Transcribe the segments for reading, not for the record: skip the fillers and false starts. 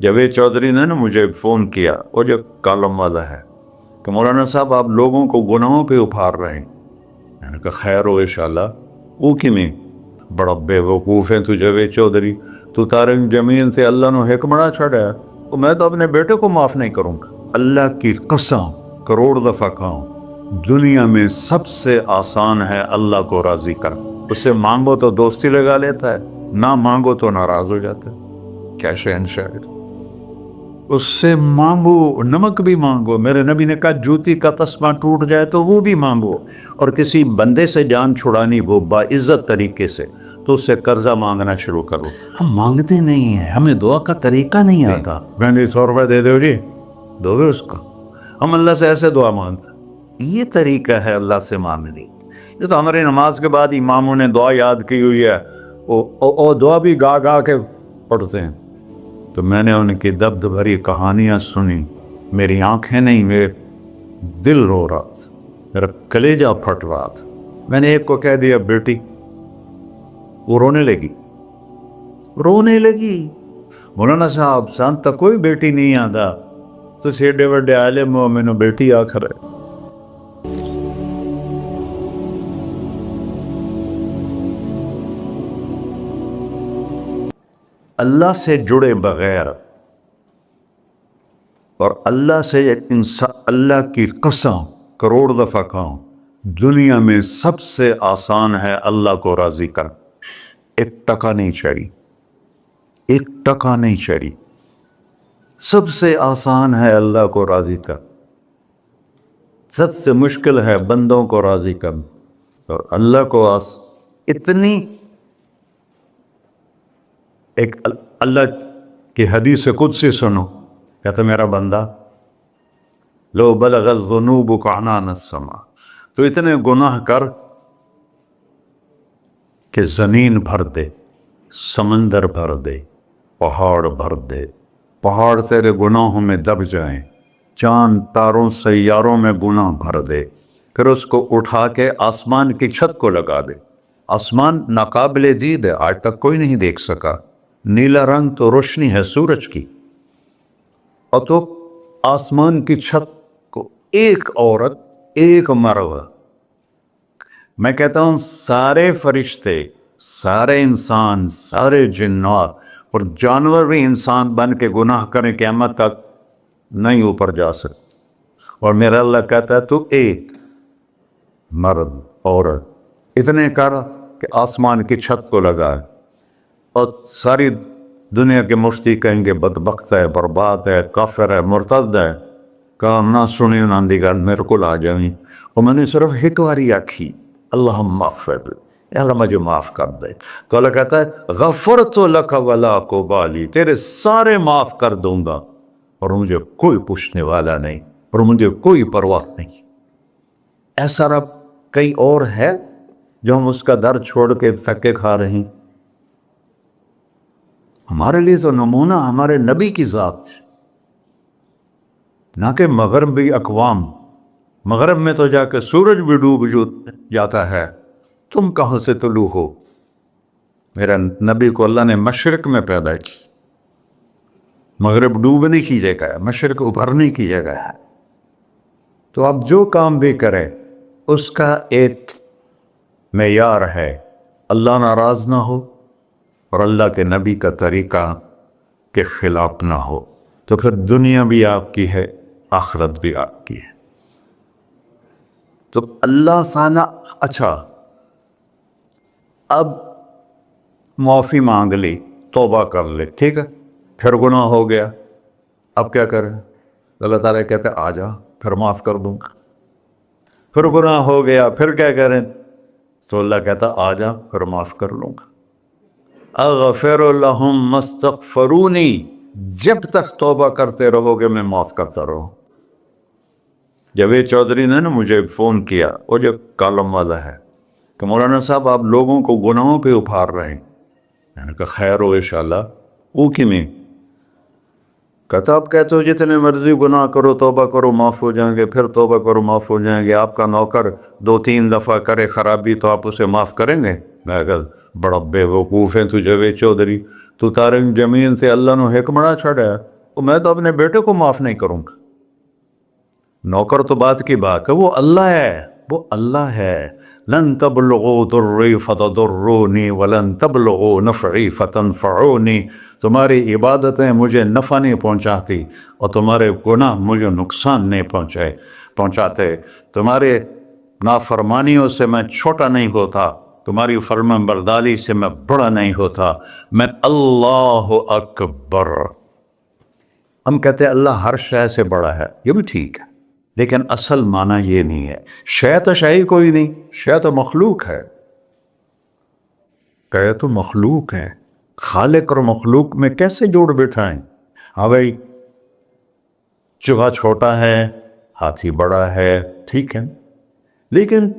جاوید چودھری نے نا مجھے فون کیا، وہ جو کالم والا ہے، کہ مولانا صاحب آپ لوگوں کو گناہوں پہ ابھار رہے ہیں۔ میں نے کہا خیر ہو انشاءاللہ۔ وہ کی میں بڑا بے وقوف ہے تو جاوید چودھری، تو طارق جمیل سے اللہ نے حکمڑا چھڑا ہے، تو میں تو اپنے بیٹے کو معاف نہیں کروں گا۔ اللہ کی قسم کروڑ دفعہ کہوں، دنیا میں سب سے آسان ہے اللہ کو راضی کر۔ اس سے مانگو تو دوستی لگا لیتا ہے، نہ مانگو تو ناراض ہو جاتا ہے۔ کیا شہنشاہ، اس سے مانگو، نمک بھی مانگو۔ میرے نبی نے کہا جوتی کا تسمہ ٹوٹ جائے تو وہ بھی مانگو، اور کسی بندے سے جان چھڑانی وہ باعزت طریقے سے، تو اس سے قرضہ مانگنا شروع کرو۔ ہم مانگتے نہیں ہیں، ہمیں دعا کا طریقہ نہیں آتا۔ میں نے 100 روپے دے دو جی، دو گے اس کو؟ ہم اللہ سے ایسے دعا مانگتے، یہ طریقہ ہے اللہ سے مانگنے۔ یہ تو ہماری نماز کے بعد اماموں نے دعا یاد کی ہوئی ہے، وہ دعا بھی گا گا کے پڑھتے ہیں۔ تو میں نے ان کی دبد بھری کہانیاں سنی، میری آنکھیں نہیں، میرے دل رو رہا تھا، میرا کلیجہ پھٹ رہا تھا۔ میں نے ایک کو کہہ دیا بیٹی، وہ رونے لگی۔ مولانا صاحب سان تک کوئی بیٹی نہیں آتا، تو سیڈے وڈے عالم ہو، میں نے بیٹی آخر ہے۔ اللہ سے جڑے بغیر اور اللہ سے انسان، اللہ کی قسم کروڑ دفعہ کہوں، دنیا میں سب سے آسان ہے اللہ کو راضی کر۔ ایک ٹکا نہیں چڑھی، ایک ٹکا نہیں چڑھی، سب سے آسان ہے اللہ کو راضی کر، سب سے مشکل ہے بندوں کو راضی کر، اور اللہ کو اتنی ایک اللہ کی حدیث قدسی سنو، کہتا میرا بندہ لو بلغ الذنوب عنان السماء، تو اتنے گناہ کر کہ زمین بھر دے، سمندر بھر دے، پہاڑ بھر دے، پہاڑ تیرے گناہوں میں دب جائیں، چاند تاروں سیاروں میں گناہ بھر دے، پھر اس کو اٹھا کے آسمان کی چھت کو لگا دے۔ آسمان ناقابل دید ہے، آج تک کوئی نہیں دیکھ سکا، نیلا رنگ تو روشنی ہے سورج کی، اور تو آسمان کی چھت کو ایک عورت، ایک مرد، میں کہتا ہوں سارے فرشتے، سارے انسان، سارے جنات اور جانور بھی انسان بن کے گناہ کریں، قیامت تک نہیں اوپر جا سکتے، اور میرا اللہ کہتا ہے تو ایک مرد عورت اتنے کر کہ آسمان کی چھت کو لگائے، اور ساری دنیا کے مفتی کہیں گے بدبخت ہے، برباد ہے، کافر ہے، مرتد ہے، کہا نہ سنی نہ دیگر میرے کو آ جائیں، اور میں نے صرف ایک باری آکھی اللہم اغفر، اللہ مجھے معاف کر دے، تو اللہ کہتا ہے غفرت لک ولا ابالی، تیرے سارے معاف کر دوں گا، اور مجھے کوئی پوچھنے والا نہیں، اور مجھے کوئی پرواہ نہیں۔ ایسا رب کئی اور ہے جو ہم اس کا در چھوڑ کے پھکے کھا رہے ہیں؟ ہمارے لیے تو نمونہ ہمارے نبی کی ذات، نہ کہ مغربی اقوام۔ مغرب میں تو جا کے سورج بھی ڈوب جاتا ہے، تم کہاں سے طلوع ہو؟ میرا نبی کو اللہ نے مشرق میں پیدا کی، مغرب ڈوبنے کی جگہ ہے، مشرق ابھرنے کی جگہ ہے۔ تو آپ جو کام بھی کریں اس کا ایک معیار ہے، اللہ ناراض نہ ہو اور اللہ کے نبی کا طریقہ کے خلاف نہ ہو، تو پھر دنیا بھی آپ کی ہے، آخرت بھی آپ کی ہے۔ تو اللہ سانہ اچھا، اب معافی مانگ لی، توبہ کر لے، ٹھیک ہے، پھر گناہ ہو گیا، اب کیا کریں؟ اللہ تعالیٰ کہتے آ جا، پھر معاف کر دوں گا۔ پھر گناہ ہو گیا، پھر کیا کریں؟ تو اللہ کہتا آ جا، پھر معاف کر لوں گا۔ اغفر لہم مستغفرونی، جب تک توبہ کرتے رہو گے میں معاف کرتا رہوں۔ جاوید چودھری نے نا مجھے فون کیا، وہ جو کالم والا ہے، کہ مولانا صاحب آپ لوگوں کو گناہوں پہ ابھار رہے ہیں۔ میں نے کہا خیر ہو انشاءاللہ۔ وہ کی میں کہتا آپ کہتے ہو جتنے مرضی گناہ کرو، توبہ کرو معاف ہو جائیں گے، پھر توبہ کرو معاف ہو جائیں گے، آپ کا نوکر 2-3 دفعہ کرے خرابی تو آپ اسے معاف کریں گے؟ میں کہا بڑا بے وقوف ہے تو جاوید چودھری، تو طارق جمیل سے اللہ نے حکمڑا چھڑا ہے، میں تو اپنے بیٹے کو معاف نہیں کروں گا. نوکر تو بات کی بات ہے، وہ اللہ ہے، وہ اللہ ہے. لن تبلغوا ضری فتضرونی ولن تبلغوا نفعی فتنفعونی. تمہاری عبادتیں مجھے نفع نہیں پہنچاتی اور تمہارے گناہ مجھے نقصان نہیں پہنچاتے. تمہارے نافرمانیوں سے میں چھوٹا نہیں ہوتا، تمہاری فرمان برداری سے میں بڑا نہیں ہوتا. میں اللہ اکبر. ہم کہتے ہیں اللہ ہر شے سے بڑا ہے، یہ بھی ٹھیک ہے، لیکن اصل معنی یہ نہیں ہے. شے تو شے کوئی نہیں، شے تو مخلوق ہے. کہ تو مخلوق ہے، خالق اور مخلوق میں کیسے جوڑ بٹھائیں؟ ہاں بھائی، چوہا چھوٹا ہے، ہاتھی بڑا ہے، ٹھیک ہے، لیکن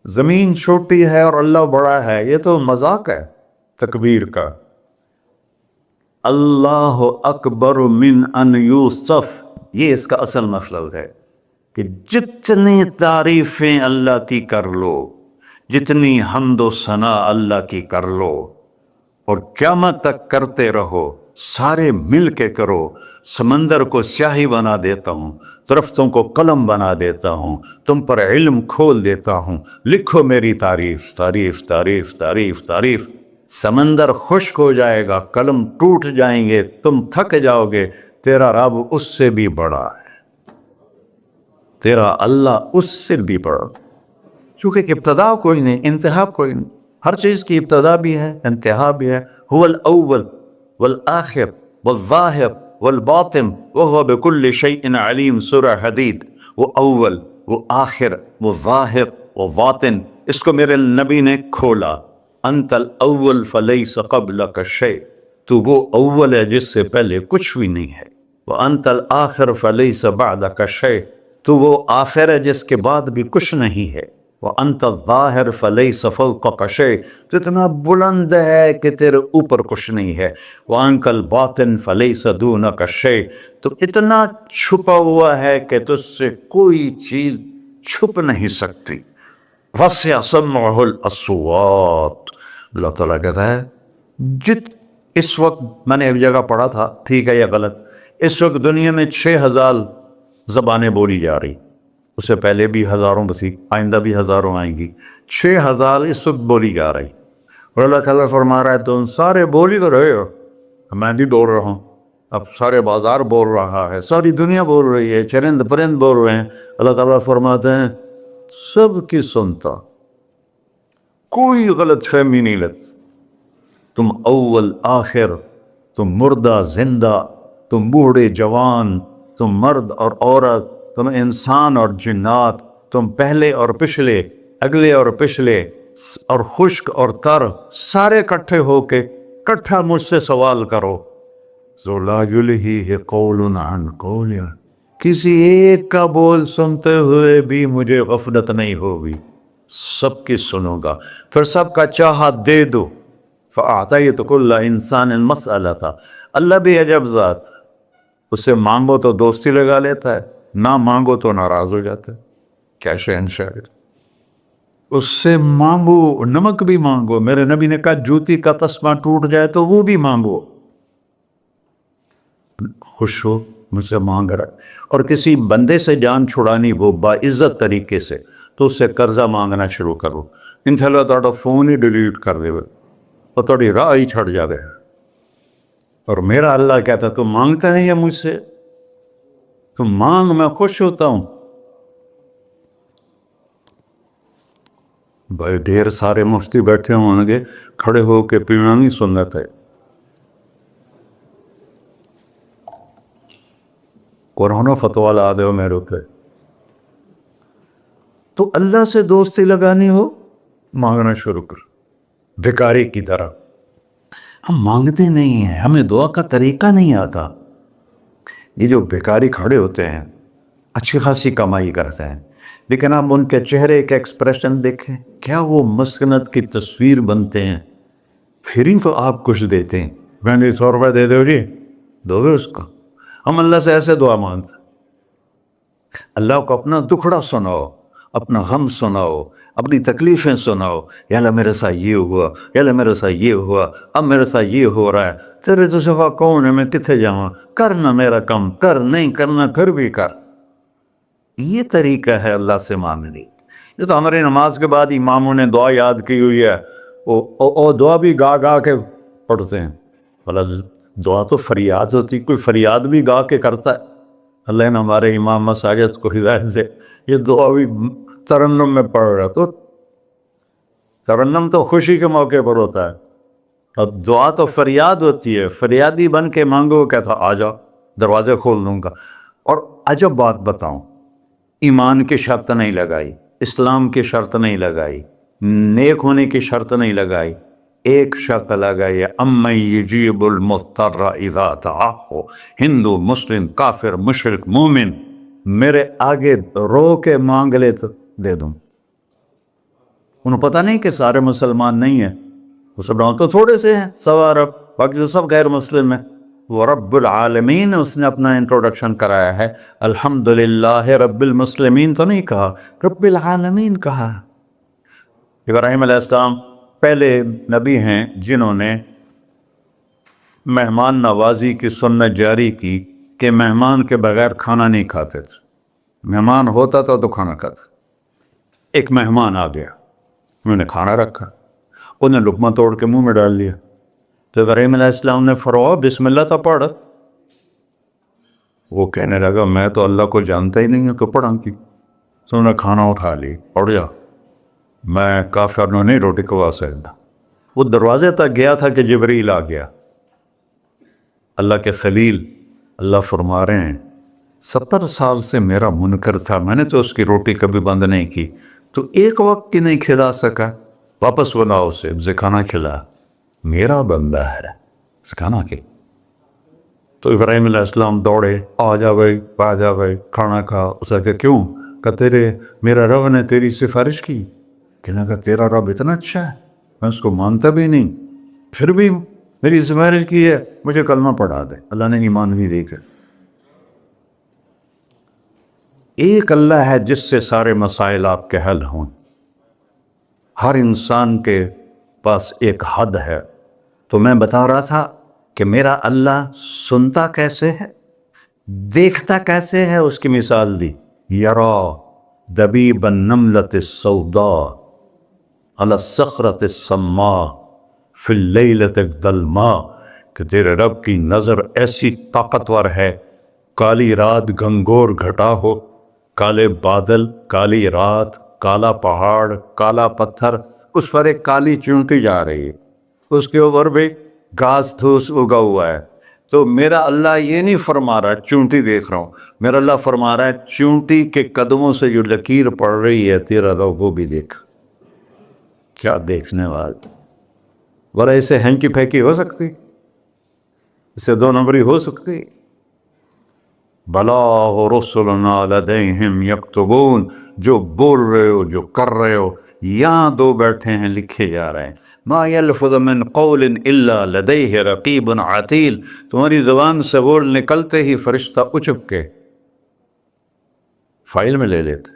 زمین چھوٹی ہے اور اللہ بڑا ہے، یہ تو مذاق ہے تکبیر کا. اللہ اکبر من ان یوسف، یہ اس کا اصل مطلب ہے کہ جتنی تعریفیں اللہ کی کر لو، جتنی حمد و ثنا اللہ کی کر لو، اور قیامت تک کرتے رہو، سارے مل کے کرو. سمندر کو سیاہی بنا دیتا ہوں، درختوں کو قلم بنا دیتا ہوں، تم پر علم کھول دیتا ہوں، لکھو میری تعریف تعریف تعریف تعریف تعریف. سمندر خشک ہو جائے گا، قلم ٹوٹ جائیں گے، تم تھک جاؤ گے، تیرا رب اس سے بھی بڑا ہے، تیرا اللہ اس سے بھی بڑا. چونکہ ابتدا کوئی نہیں، انتہا کوئی نہیں. ہر چیز کی ابتدا بھی ہے، انتہا بھی ہے. هو الاول والآخر والظاہر والباطن وهو بكل شيء علیم. سورہ حدید. وہ اول، وہ آخر، وہ ظاہر، وہ باطن. اس کو میرے نبی نے کھولا. انت الاول فلیس قبلک شیء، تو وہ اول ہے جس سے پہلے کچھ بھی نہیں ہے. وانت الآخر فلیس بعدک شیء، تو وہ آخر ہے جس کے بعد بھی کچھ نہیں ہے. وانت الظاہر فلیس فوقک شیء، تو اتنا بلند ہے کہ تیرے اوپر کچھ نہیں ہے. وانت الباطن فلیس دونک شیء، تو اتنا چھپا ہوا ہے کہ تجھ سے کوئی چیز چھپ نہیں سکتی. وسع سمعہ الاصوات، اللہ تعالیٰ کہتا ہے اس وقت میں نے ایک جگہ پڑھا تھا، ٹھیک ہے یا غلط، اس وقت دنیا میں 6000 زبانیں بولی جا رہی. اس سے پہلے بھی ہزاروں بسی، آئندہ بھی ہزاروں آئیں گی. 6000 اس وقت بولی جا رہی. اور اللہ تعالیٰ فرما رہا ہے تم سارے بولی تو رہے ہو، میں بھی بول رہا ہوں. اب سارے بازار بول رہا ہے، ساری دنیا بول رہی ہے، چرند پرند بول رہے ہیں. اللہ تعالیٰ فرماتے ہیں سب کی سنتا، کوئی غلط فہمی نہیں لگتی. تم اول آخر، تم مردہ زندہ، تم بوڑھے جوان، تم مرد اور عورت، تم انسان اور جنات، تم پہلے اور پچھلے، اگلے اور پچھلے، اور خشک اور تر، سارے کٹھے ہو کے کٹھا مجھ سے سوال کرو. ذو لا یلہیہ قول عن قول، کسی ایک کا بول سنتے ہوئے بھی مجھے غفلت نہیں ہوگی، سب کی سنوں گا، پھر سب کا چاہا دے دو. فَأَعْطَيْتُ كُلَّ إِنسَانٍ مَسْأَلَةً. اللہ بھی عجب ذات، اس سے مانگو تو دوستی لگا لیتا ہے، نہ مانگو تو ناراض ہو جاتا ہے. کیا شہنشاہ، اس سے مانگو، نمک بھی مانگو. میرے نبی نے کہا جوتی کا تسمہ ٹوٹ جائے تو وہ بھی مانگو. خوش ہو مجھ سے مانگ رہا ہے. اور کسی بندے سے جان چھڑانی ہو باعزت طریقے سے، تو اس سے قرضہ مانگنا شروع کرو. انشاءاللہ تھوڑا فون ہی ڈیلیٹ کر دے اور تھوڑی راہ ہی چھڑ جاوے. اور میرا اللہ کہتا تم مانگتا نہیں ہے مجھ سے، تم مانگ، میں خوش ہوتا ہوں. بھائی ڈھیر سارے مفتی بیٹھے ہوں گے، کھڑے ہو کے پینا نہیں سنت ہے. قرآن و فتویٰ لا دے ہو میرے ہوتے. تو اللہ سے دوستی لگانی ہو، مانگنا شروع کر بھکاری کی طرح. ہم مانگتے نہیں ہیں، ہمیں دعا کا طریقہ نہیں آتا. یہ جو بھکاری کھڑے ہوتے ہیں اچھی خاصی کمائی کرتے ہیں، لیکن آپ ان کے چہرے کے ایکسپریشن دیکھیں، کیا وہ مسکنت کی تصویر بنتے ہیں. پھر ہی تو آپ کچھ دیتے ہیں. میں نے 100 روپے دے دو جی، دو گے اس کو. ہم اللہ سے ایسے دعا مانگتے ہیں. اللہ کو اپنا دکھڑا سناؤ، اپنا غم سناؤ، اپنی تکلیفیں سناؤ، یا اللہ میرے ساتھ یہ ہوا، یا اللہ میرے ساتھ یہ ہوا، اب میرے ساتھ یہ ہو رہا ہے، تیرے تو سوا کون ہے، میں کتنے جاؤں، کرنا میرا کم، کر نہیں کرنا پھر بھی کر۔ یہ طریقہ ہے اللہ سے مانگنے۔ یہ تو ہماری نماز کے بعد اماموں نے دعا یاد کی ہوئی ہے، وہ دعا بھی گا گا کے پڑھتے ہیں۔ بھلا دعا تو فریاد ہوتی، کوئی فریاد بھی گا کے کرتا ہے؟ اللہ نے ہمارے امام مساجد کو ہدایت دے، یہ دعا بھی ترنم میں پڑھ رہا، تو ترنم تو خوشی کے موقع پر ہوتا ہے، اب دعا تو فریاد ہوتی ہے، فریادی بن کے مانگو، کہتا آ جاؤ دروازے کھول دوں گا۔ اور عجب بات بتاؤں، ایمان کی شرط نہیں لگائی، اسلام کی شرط نہیں لگائی، نیک ہونے کی شرط نہیں لگائی، ایک شرط لگائی ہے، امن یجیب المضطر اذا دعاہ۔ ہندو، مسلم، کافر، مشرک، مومن میرے آگے رو کے مانگ لے تو دے دوں۔ انہوں پتہ نہیں کہ سارے مسلمان نہیں ہیں، وہ سب تو تھوڑے سے ہیں، 100 ارب، باقی تو سب غیر مسلم ہیں۔ وہ رب العالمین اس نے اپنا انٹروڈکشن کرایا ہے، الحمدللہ رب المسلمین تو نہیں کہا، رب العالمین کہا۔ ابراہیم علیہ السلام پہلے نبی ہیں جنہوں نے مہمان نوازی کی سنت جاری کی کہ مہمان کے بغیر کھانا نہیں کھاتے تھے، مہمان ہوتا تھا تو کھانا کھاتے۔ ایک مہمان آ گیا، انہوں نے کھانا رکھا، انہیں لقمہ توڑ کے منہ میں ڈال لیا، تو ابراہیم علیہ السلام نے فرمایا بسم اللہ تو پڑھ۔ وہ کہنے لگا میں تو اللہ کو جانتا ہی نہیں ہوں کہ پڑھا کی، تو انہوں نے کھانا اٹھا لی، پڑھ جا، میں کافر نہیں روٹی کھوا سکتا۔ وہ دروازے تک گیا تھا کہ جبریل آ گیا، اللہ کے خلیل، اللہ فرما رہے ہیں 70 سال سے میرا منکر تھا، میں نے تو اس کی روٹی کبھی بند نہیں کی، تو ایک وقت کی نہیں کھلا سکا، واپس بلاؤ اسے کھانا کھلا، میرا بندہ ہے، کھانا کھلا۔ تو ابراہیم علیہ السلام دوڑے، آ جا بھائی کھانا کھا۔ اسے کہ کیوں؟ کہ میرا رب نے تیری سفارش کی۔ کہنا کہ تیرا رب اتنا اچھا ہے، میں اس کو مانتا بھی نہیں، پھر بھی میری سفارش کی ہے، مجھے کلمہ پڑھا دے۔ اللہ نے ایمان بھی دے کر۔ ایک اللہ ہے جس سے سارے مسائل آپ کے حل ہوں۔ ہر انسان کے پاس ایک حد ہے، تو میں بتا رہا تھا کہ میرا اللہ سنتا کیسے ہے، دیکھتا کیسے ہے، اس کی مثال دی، یرا دبیب النملۃ السوداء علی الصخرۃ الصماء فی اللیلۃ الظلماء، کہ تیرے رب کی نظر ایسی طاقتور ہے، کالی رات گھنگور گھٹا ہو، کالے بادل، کالی رات، کالا پہاڑ، کالا پتھر، اس پر ایک کالی چونٹی جا رہی ہے، اس کے اوپر بھی گھاس دھوس اگا ہوا ہے۔ تو میرا اللہ یہ نہیں فرما رہا چونٹی دیکھ رہا ہوں، میرا اللہ فرما رہا ہے چونٹی کے قدموں سے جو لکیر پڑ رہی ہے تیرا رب وہ بھی دیکھ۔ کیا دیکھنے والا، ورنہ اسے ہینکی پھینکی ہو سکتی، اسے 2 نمبری ہو سکتی؟ بلاغ رسلنا لدیہم یکتبون، جو بول رہے ہو، جو کر رہے ہو، یہاں 2 بیٹھے ہیں، لکھے جا رہے ہیں۔ ما یلفظ من قول الا لدیہ رقیب عتید، تمہاری زبان سے بول نکلتے ہی فرشتہ اچک کے فائل میں لے لیتے،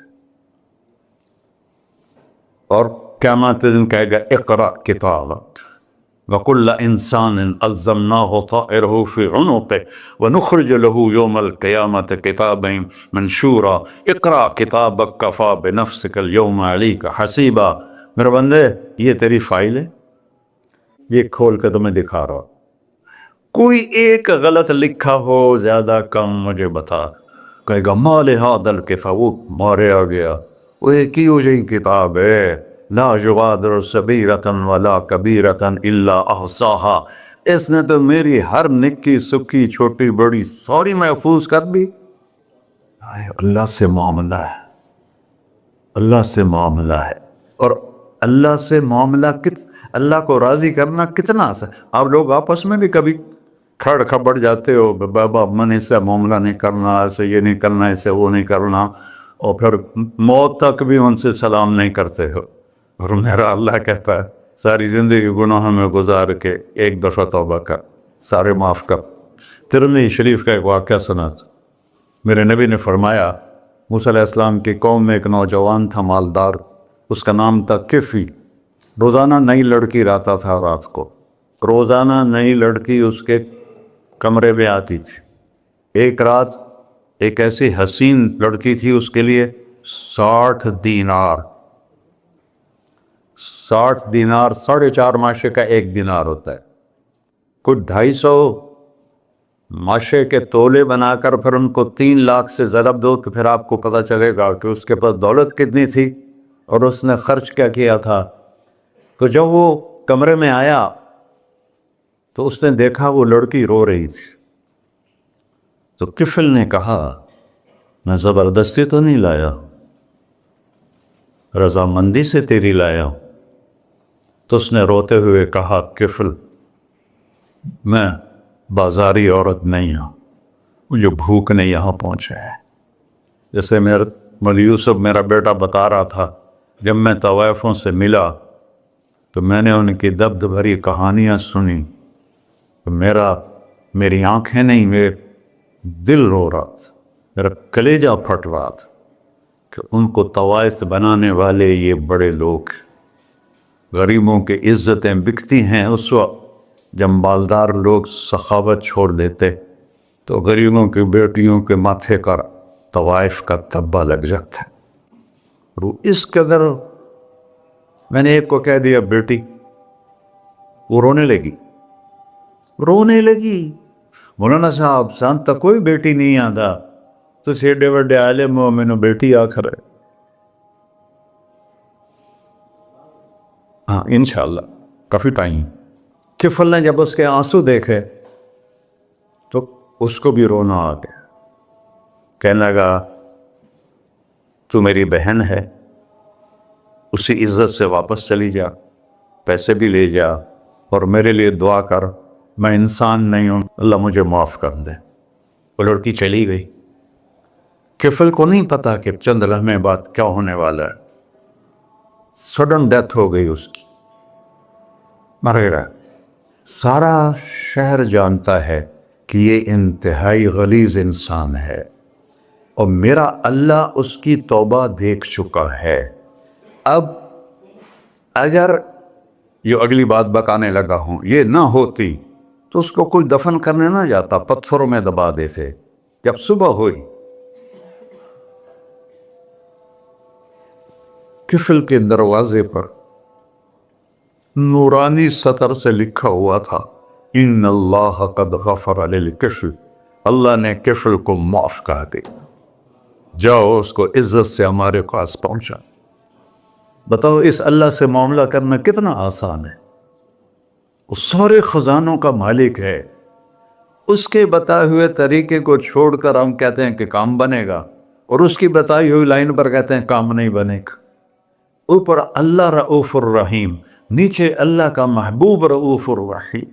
اور قیامت دن کہے گا اقرأ کتابک وَكُلَّ إِنسَانٍ أَلْزَمْنَاهُ طَائِرَهُ فِي عُنُقِهِ وَنُخْرِجُ لَهُ يَوْمَ الْقِيَامَةِ كِتَابًا مَنْشُورًا اقرأ کتابک کفیٰ بنفسک اليوم علیک حسیبا۔ میرے بندے یہ تیری فائل ہے، یہ کھول کے تمہیں دکھا رہا ہوں، کوئی ایک غلط لکھا ہو زیادہ کم مجھے بتا۔ کہے گا ما لہذا الکتاب، وہ مارے آ گیا، وہ ایک ہی ہو جائے کتاب ہے، لا یغادر صغیرۃ ولا کبیرۃ الا احصاها، اس نے تو میری ہر نکی سکی چھوٹی بڑی ساری محفوظ کر دی۔ اللہ سے معاملہ ہے، اللہ سے معاملہ ہے، اور اللہ سے معاملہ اللہ کو راضی کرنا کتنا آسان۔ آپ لوگ آپس میں بھی کبھی کھڑ کھبڑ جاتے ہو، بابا من اس سے معاملہ نہیں کرنا، ایسے یہ نہیں کرنا، ایسے وہ نہیں کرنا، اور پھر موت تک بھی ان سے سلام نہیں کرتے ہو۔ اور میرا اللہ کہتا ہے ساری زندگی گناہوں میں گزار کے ایک دفعہ توبہ کر، سارے معاف کر۔ ترمذی شریف کا ایک واقعہ سنا تھا، میرے نبی نے فرمایا موسیٰ علیہ السلام کی قوم میں ایک نوجوان تھا، مالدار، اس کا نام تھا کفی. روزانہ نئی لڑکی لاتا تھا رات کو، روزانہ نئی لڑکی اس کے کمرے میں آتی تھی. ایک رات ایک ایسی حسین لڑکی تھی، اس کے لیے 60 دینار 4.5 ماشے کا 1 دینار ہوتا ہے، کچھ 250 ماشے کے تولے بنا کر پھر ان کو 3 لاکھ سے ضرب دو تو پھر آپ کو پتہ چلے گا کہ اس کے پاس دولت کتنی تھی اور اس نے خرچ کیا کیا تھا. تو جب وہ کمرے میں آیا تو اس نے دیکھا وہ لڑکی رو رہی تھی. تو کفل نے کہا میں زبردستی تو نہیں لایا، رضامندی سے تیری لایا ہوں. تو اس نے روتے ہوئے کہا کفل میں بازاری عورت نہیں ہوں، مجھے بھوک نے یہاں پہنچا ہے. جیسے مولوی یوسف میرا بیٹا بتا رہا تھا، جب میں طوائفوں سے ملا تو میں نے ان کی دبد بھری کہانیاں سنی تو میری آنکھیں نہیں، میرے دل رو رہا تھا، میرا کلیجہ پھٹ رہا تھا کہ ان کو طوائف بنانے والے یہ بڑے لوگ. غریبوں کی عزتیں بکتی ہیں اس وقت جب مالدار لوگ سخاوت چھوڑ دیتے تو غریبوں کی بیٹیوں کے ماتھے کا طوائف کا تبا لگ جاتا ہے. اس قدر میں نے ایک کو کہہ دیا بیٹی، وہ رونے لگی. مولانا صاحب سان تک کوئی بیٹی نہیں آتا تو سیڈے وڈے عالم ہو، مینوں بیٹی آخر ہے. ہاں انشاءاللہ کافی ٹائم. کفل نے جب اس کے آنسو دیکھے تو اس کو بھی رونا آ گیا. کہنے لگا تو میری بہن ہے، اسی عزت سے واپس چلی جا، پیسے بھی لے جا اور میرے لیے دعا کر، میں انسان نہیں ہوں، اللہ مجھے معاف کر دے. وہ لڑکی چلی گئی. کفل کو نہیں پتا کہ چند لمحے بعد کیا ہونے والا ہے. سڈن ڈیتھ ہو گئی اس کی، مر گیا. سارا شہر جانتا ہے کہ یہ انتہائی غلیظ انسان ہے اور میرا اللہ اس کی توبہ دیکھ چکا ہے. اب اگر یہ اگلی بات بتانے لگا ہوں یہ نہ ہوتی تو اس کو کوئی دفن کرنے نہ جاتا، پتھروں میں دبا دیتے. جب صبح ہوئی کفل کے دروازے پر نورانی سطر سے لکھا ہوا تھا ان اللہ قد غفر للکفل، اللہ نے کفل کو معاف کر دیا، جاؤ اس کو عزت سے ہمارے پاس پہنچا. بتاؤ اس اللہ سے معاملہ کرنا کتنا آسان ہے. وہ سارے خزانوں کا مالک ہے، اس کے بتائے ہوئے طریقے کو چھوڑ کر ہم کہتے ہیں کہ کام بنے گا اور اس کی بتائی ہوئی لائن پر کہتے ہیں کام نہیں بنے گا. اوپر اللہ رؤوف الرحیم، نیچے اللہ کا محبوب رؤوف الرحیم.